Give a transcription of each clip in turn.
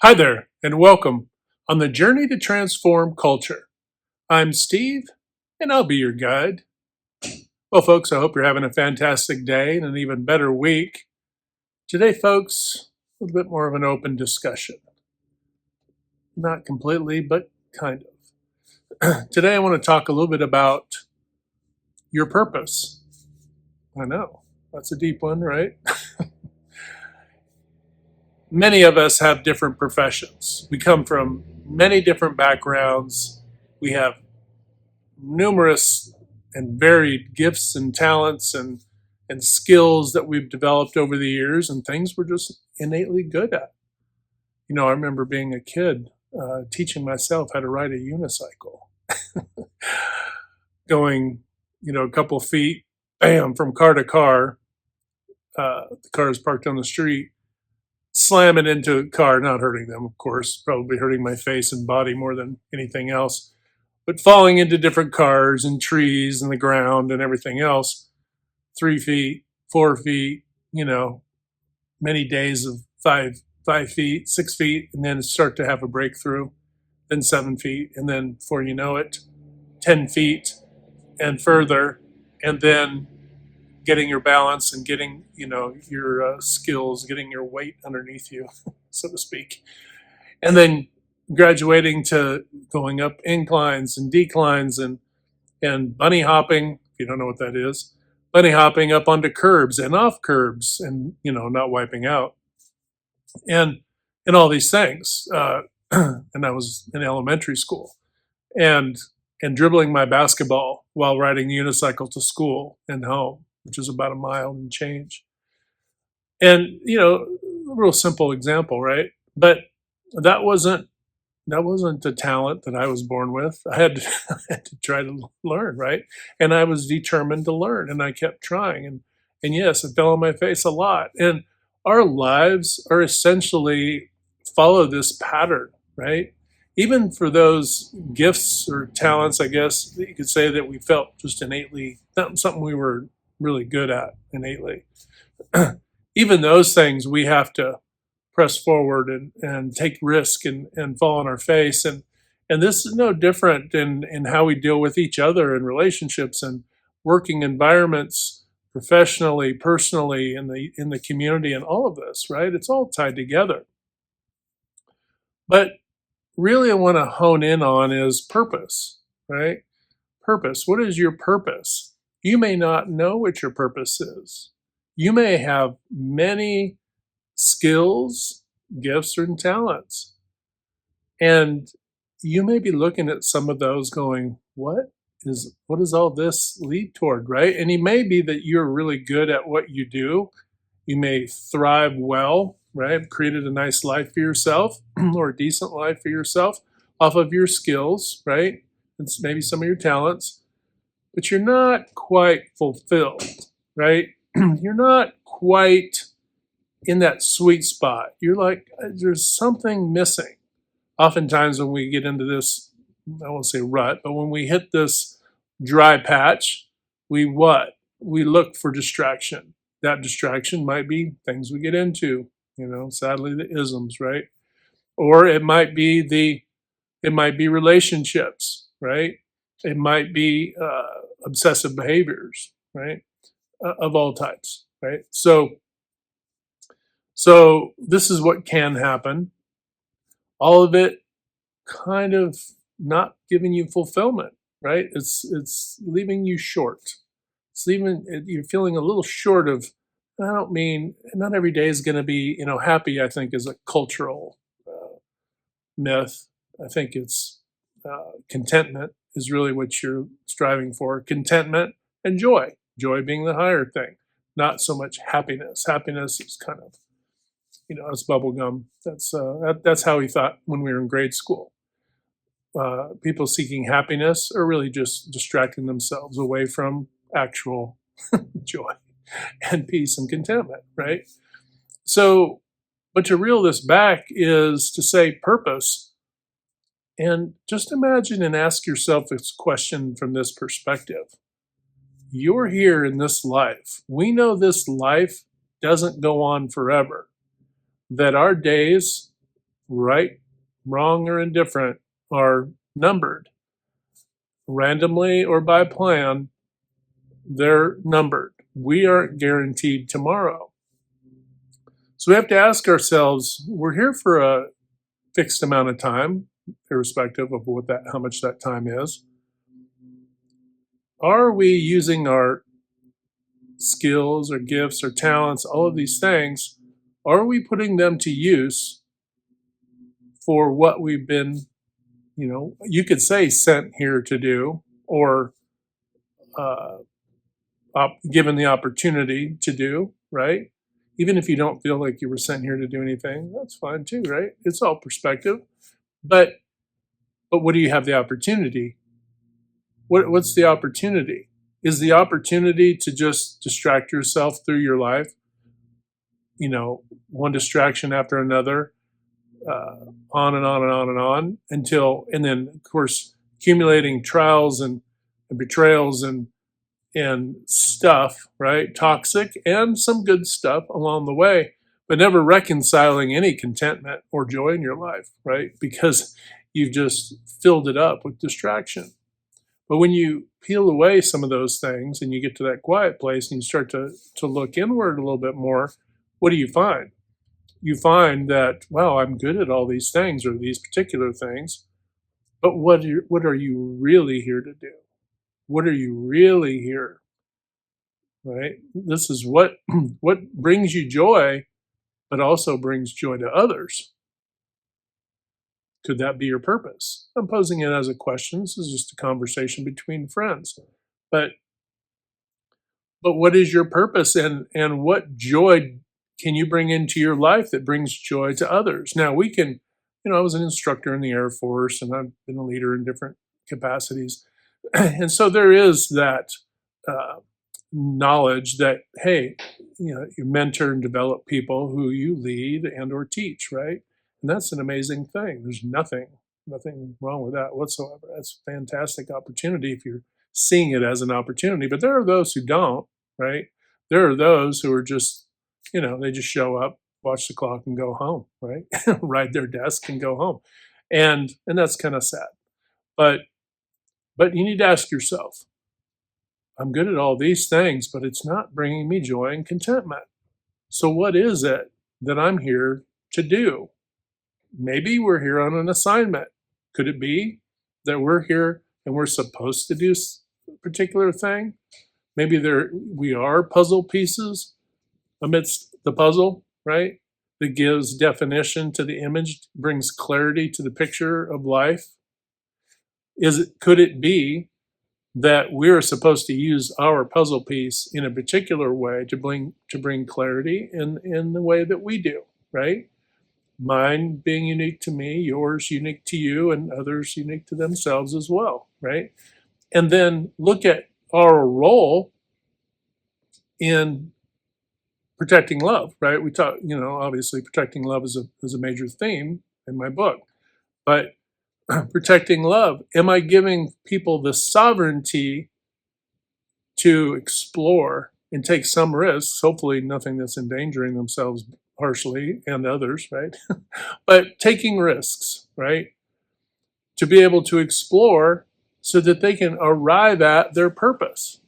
Hi there, and welcome on the journey to transform culture. I'm Steve, and I'll be your guide. Well, folks, I hope you're having a fantastic day and an even better week. Today, folks, a little bit more of an open discussion. Not completely, but kind of. Today, I want to talk a little bit about your purpose. I know, that's a deep one, right? Many of us have different professions. We come from many different backgrounds. We have numerous and varied gifts and talents and skills that we've developed over the years and things we're just innately good at. I remember being a kid teaching myself how to ride a unicycle, going, a couple feet, bam, from car to car. The car is parked on the street, slamming into a car, not hurting them, of course, probably hurting my face and body more than anything else, but falling into different cars and trees and the ground and everything else. 3 feet, 4 feet, many days of 5 feet, 6 feet, and then start to have a breakthrough, then 7 feet, and then before you know it, 10 feet and further, and then getting your balance and getting, your skills, getting your weight underneath you, so to speak. And then graduating to going up inclines and declines and bunny hopping, if you don't know what that is, bunny hopping up onto curbs and off curbs and, not wiping out and, and all these things. And I was in elementary school and, and dribbling my basketball while riding the unicycle to school and home, which is about a mile and change. And, a real simple example, right? But that wasn't that wasn't the talent that I was born with. I had to, I had to try to learn, right? And I was determined to learn, and I kept trying. And yes, it fell on my face a lot. And our lives are essentially follow this pattern, right? Even for those gifts or talents, I guess that you could say that we felt just innately, not something we were really good at innately. Even those things we have to press forward and take risk and fall on our face. And this is no different in how we deal with each other in relationships and working environments, professionally, personally, in the community, and all of this, right? It's all tied together. But really I want to hone in on is purpose, right? Purpose. What is your purpose? You may not know what your purpose is. You may have many skills, gifts, and talents. And you may be looking at some of those going, what does all this lead toward, right? And it may be that you're really good at what you do. You may thrive well, right? Created a nice life for yourself or a decent life for yourself off of your skills, right? And maybe some of your talents, but you're not quite fulfilled, right? You're not quite in that sweet spot. You're like, there's something missing. Oftentimes, when we get into this, I won't say rut, but when we hit this dry patch, we what? We look for distraction. That distraction might be things we get into, sadly the isms, right? Or it might be relationships, right? It might be obsessive behaviors, right? Of all types, right? So this is what can happen. All of it kind of not giving you fulfillment, right? It's leaving you short. It's leaving you're feeling a little short of. I don't mean not every day is going to be happy. I think is a cultural myth. I think it's contentment is really what you're striving for. Contentment and joy. Joy being the higher thing, not so much happiness. Happiness is kind of it's bubble gum. That's how we thought when we were in grade school. People seeking happiness are really just distracting themselves away from actual joy and peace and contentment, right? So, but to reel this back is to say purpose. And just imagine and ask yourself this question from this perspective. You're here in this life. We know this life doesn't go on forever, that our days right, wrong, or indifferent, are numbered. Randomly or by plan, they're numbered. We aren't guaranteed tomorrow. So we have to ask ourselves, we're here for a fixed amount of time, irrespective of how much that time is. Are we using our skills or gifts or talents, all of these things, are we putting them to use for what we've been, you could say sent here to do, or uh, given the opportunity to do, right? Even if you don't feel like you were sent here to do anything, that's fine too, right? It's all perspective. But what do you have the opportunity? What's the opportunity? Is the opportunity to just distract yourself through your life? One distraction after another, on and on and on and on and then of course accumulating trials and betrayals and stuff, right? Toxic and some good stuff along the way, but never reconciling any contentment or joy in your life, right? Because you've just filled it up with distraction. But when you peel away some of those things and you get to that quiet place and you start to look inward a little bit more, what do you find? You find that, wow, I'm good at all these things or these particular things, but what are you really here to do? What are you really here? Right? This is what what brings you joy, but also brings joy to others. Could that be your purpose? I'm posing it as a question. This is just a conversation between friends. But what is your purpose, and what joy can you bring into your life that brings joy to others? Now we can, I was an instructor in the Air Force and I've been a leader in different capacities. And so there is that uh, knowledge that, hey, you mentor and develop people who you lead and or teach, right? And that's an amazing thing. There's nothing wrong with that whatsoever. That's a fantastic opportunity if you're seeing it as an opportunity. But there are those who don't, right? There are those who are just, they just show up, watch the clock, and go home, right? Ride their desk and go home, and that's kind of sad. But you need to ask yourself, I'm good at all these things, but it's not bringing me joy and contentment. So what is it that I'm here to do? Maybe we're here on an assignment. Could it be that we're here and we're supposed to do a particular thing? Maybe we are puzzle pieces amidst the puzzle, right? That gives definition to the image, brings clarity to the picture of life. Could it be that we're supposed to use our puzzle piece in a particular way to bring clarity in the way that we do, right? Mine being unique to me, yours unique to you, and others unique to themselves as well, right? And then look at our role in protecting love, right? We talk, obviously protecting love is a major theme in my book, but protecting love, am I giving people the sovereignty to explore and take some risks, hopefully nothing that's endangering themselves harshly and others, right? But taking risks, right? To be able to explore so that they can arrive at their purpose,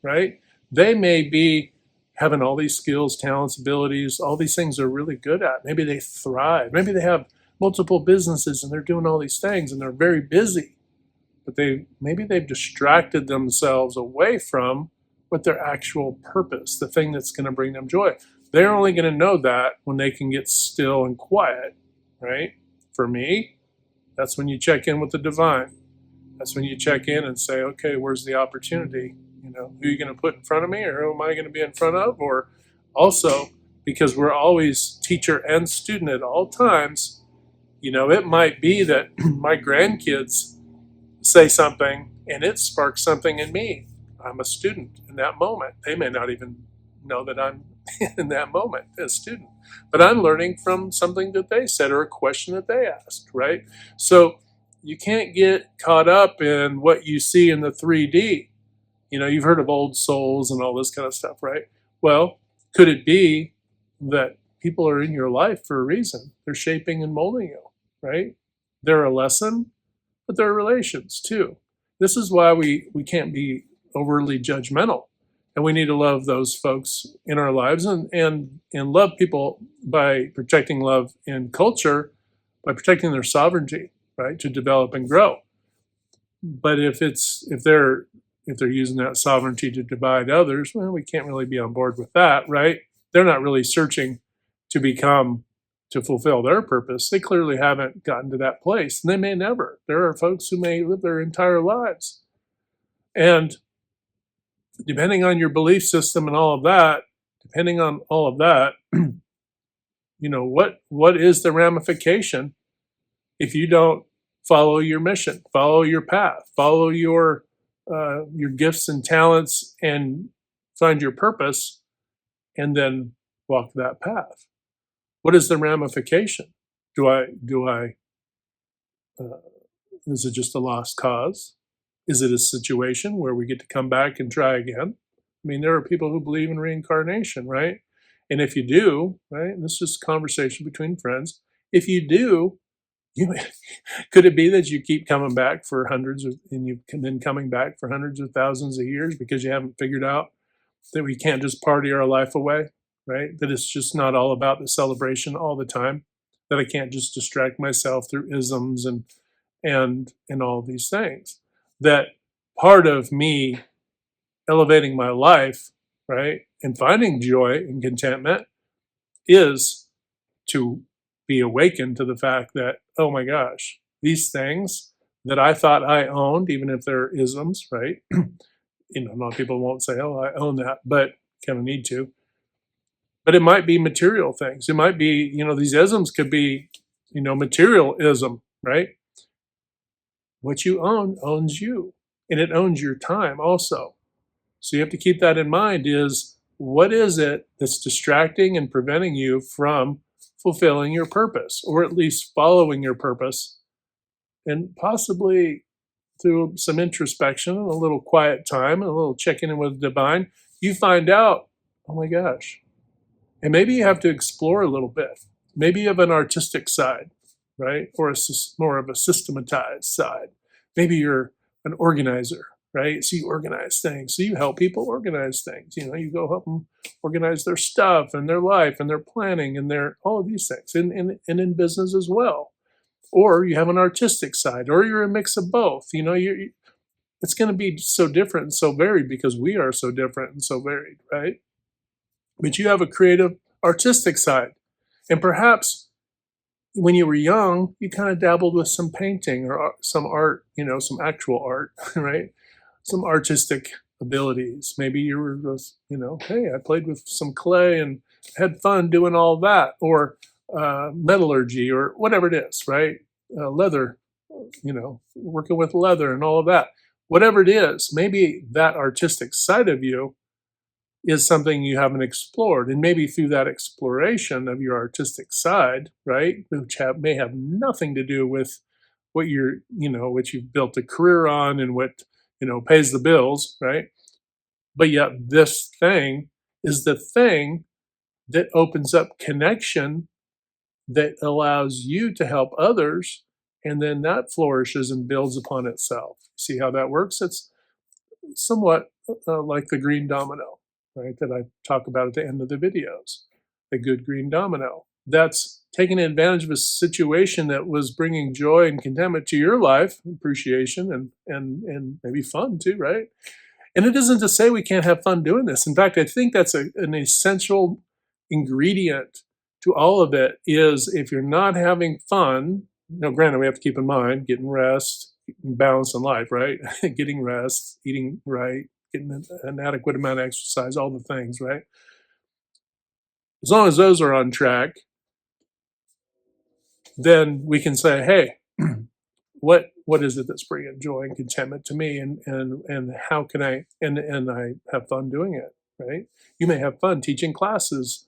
right? They may be having all these skills, talents, abilities, all these things they're really good at. Maybe they thrive. Maybe they have multiple businesses and they're doing all these things and they're very busy. But maybe they've distracted themselves away from what their actual purpose, the thing that's going to bring them joy. They're only going to know that when they can get still and quiet, right? For me, that's when you check in with the divine. That's when you check in and say, okay, where's the opportunity? Who are you going to put in front of me, or who am I going to be in front of? Or also, because we're always teacher and student at all times, it might be that my grandkids say something and it sparks something in me. I'm a student in that moment. They may not even know that I'm in that moment as a student, but I'm learning from something that they said or a question that they asked, right? So you can't get caught up in what you see in the 3D. You've heard of old souls and all this kind of stuff, right? Well, could it be that people are in your life for a reason. They're shaping and molding you, right? They're a lesson, but they're relations too. This is why we can't be overly judgmental. And we need to love those folks in our lives and love people by protecting love in culture, by protecting their sovereignty, right? To develop and grow. But if they're using that sovereignty to divide others, well, we can't really be on board with that, right? They're not really searching to fulfill their purpose. They clearly haven't gotten to that place, and they may never. There are folks who may live their entire lives. And depending on your belief system and all of that, what is the ramification if you don't follow your mission, follow your path, follow your gifts and talents, and find your purpose, and then walk that path? What is the ramification? Do I is it just a lost cause? Is it a situation where we get to come back and try again? I mean, there are people who believe in reincarnation, right? And if you do, right, and this is a conversation between friends, if you do, you could it be that you keep coming back for and you've been coming back for hundreds of thousands of years because you haven't figured out that we can't just party our life away, right? That it's just not all about the celebration all the time. That I can't just distract myself through isms and all these things. That part of me elevating my life, right, and finding joy and contentment is to be awakened to the fact that, oh my gosh, these things that I thought I owned, even if they're isms, right? A lot of people won't say, oh, I own that, but kind of need to. But it might be material things. It might be, these isms could be, materialism, right? What you own owns you, and it owns your time also. So you have to keep that in mind is what is it that's distracting and preventing you from fulfilling your purpose, or at least following your purpose, and possibly through some introspection and a little quiet time and a little checking in with the divine, you find out, oh my gosh. And maybe you have to explore a little bit. Maybe you have an artistic side, right? Or more of a systematized side. Maybe you're an organizer, right? So you organize things. So you help people organize things. You go help them organize their stuff and their life and their planning and all of these things, and in business as well. Or you have an artistic side, or you're a mix of both. It's going to be so different and so varied because we are so different and so varied, right? But you have a creative, artistic side. And perhaps when you were young, you kind of dabbled with some painting or some art, some actual art, right? Some artistic abilities. Maybe you were just, hey, I played with some clay and had fun doing all that, or metallurgy, or whatever it is, right? Leather, working with leather and all of that. Whatever it is, maybe that artistic side of you is something you haven't explored. And maybe through that exploration of your artistic side, right, which may have nothing to do with what what you've built a career on and what, pays the bills, right? But yet this thing is the thing that opens up connection that allows you to help others, and then that flourishes and builds upon itself. See how that works? It's somewhat like the green domino, right, that I talk about at the end of the videos. The good green domino. That's taking advantage of a situation that was bringing joy and contentment to your life, appreciation and maybe fun too, right? And it isn't to say we can't have fun doing this. In fact, I think that's an essential ingredient to all of it is if you're not having fun, granted, we have to keep in mind getting rest, balance in life, right? Getting rest, eating right, getting an adequate amount of exercise, all the things, right? As long as those are on track, then we can say, hey, what is it that's bringing joy and contentment to me, and how can I have fun doing it, right? You may have fun teaching classes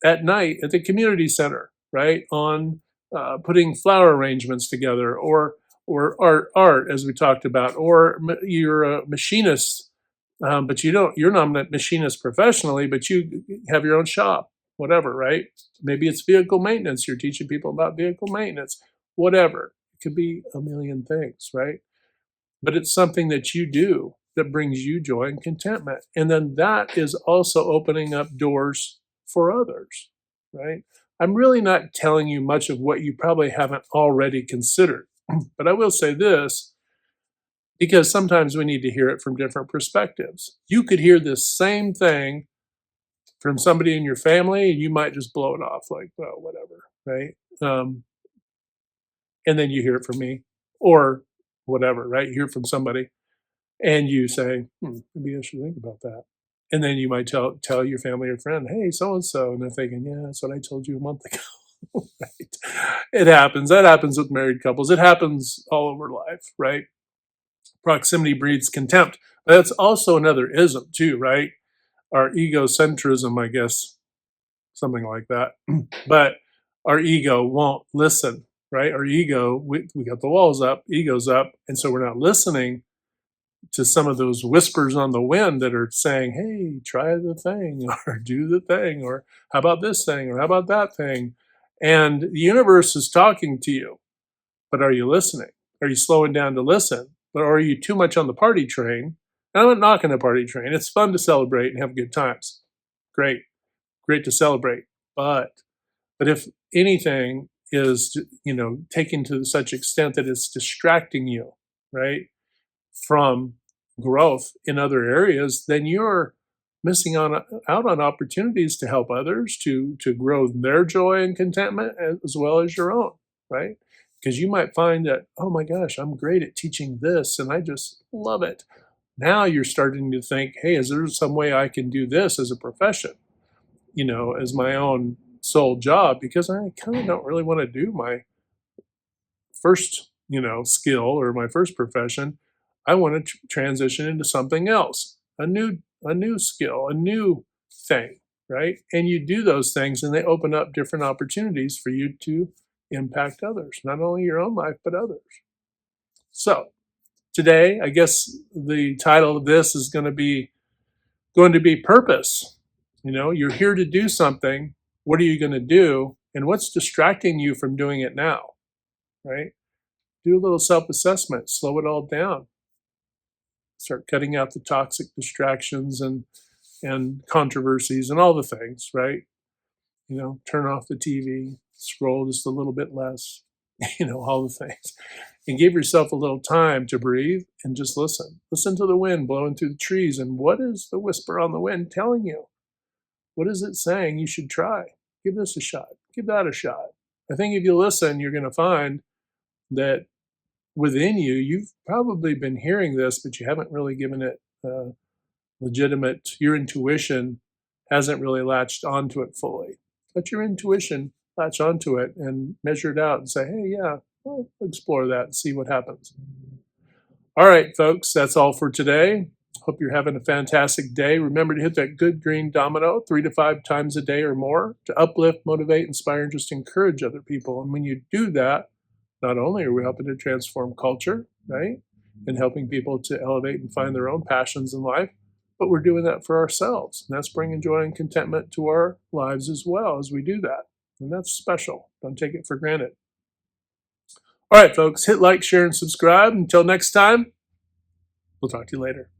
at night at the community center, right? On putting flower arrangements together, or art as we talked about, or you're a machinist, but you're not a machinist professionally, but you have your own shop, whatever, right? Maybe it's vehicle maintenance. You're teaching people about vehicle maintenance, whatever. It could be a million things, right? But it's something that you do that brings you joy and contentment. And then that is also opening up doors for others, right? I'm really not telling you much of what you probably haven't already considered, but I will say this because sometimes we need to hear it from different perspectives. You could hear this same thing from somebody in your family, and you might just blow it off like, well, whatever, right? And then you hear it from me, or whatever, right? You hear it from somebody, and you say, maybe I should think about that. And then you might tell your family or friend, hey, so and so, and they're thinking, yeah, that's what I told you a month ago. Right? It happens. That happens with married couples. It happens all over life, right? Proximity breeds contempt. But that's also another ism too, right? Our egocentrism, I guess, something like that. But our ego won't listen, right? Our ego, we got the walls up, ego's up, and so we're not listening to some of those whispers on the wind that are saying, hey, try the thing, or do the thing, or how about this thing, or how about that thing? And the universe is talking to you, but are you listening? Are you slowing down to listen? But are you too much on the party train? And I'm not knocking the party train. It's fun to celebrate and have good times. Great, great to celebrate. But if anything is, taken to such extent that it's distracting you, right, from growth in other areas, then you're missing out on opportunities to help others to grow their joy and contentment as well as your own, right? Because you might find that, oh my gosh, I'm great at teaching this and I just love it. Now you're starting to think, hey, is there some way I can do this as a profession, as my own sole job? Because I kind of don't really want to do my first, skill or my first profession. I want to transition into something else, a new skill, a new thing, right? And you do those things and they open up different opportunities for you to impact others, not only your own life, but others. So today, I guess the title of this is going to be purpose. You're here to do something. What are you going to do? And what's distracting you from doing it now, right? Do a little self-assessment, slow it all down. Start cutting out the toxic distractions and controversies and all the things, right? Turn off the TV, scroll just a little bit less, all the things. And give yourself a little time to breathe and just listen. Listen to the wind blowing through the trees. And what is the whisper on the wind telling you? What is it saying you should try? Give this a shot. Give that a shot. I think if you listen, you're going to find that within you, you've probably been hearing this, but you haven't really given it your intuition hasn't really latched onto it fully. Let your intuition latch onto it and measure it out and say, hey, yeah, I'll explore that and see what happens. All right, folks, that's all for today. Hope you're having a fantastic day. Remember to hit that good green domino 3 to 5 times a day or more to uplift, motivate, inspire, and just encourage other people. And when you do that, not only are we helping to transform culture, right, and helping people to elevate and find their own passions in life, but we're doing that for ourselves. And that's bringing joy and contentment to our lives as well as we do that. And that's special. Don't take it for granted. All right, folks, hit like, share, and subscribe. Until next time, we'll talk to you later.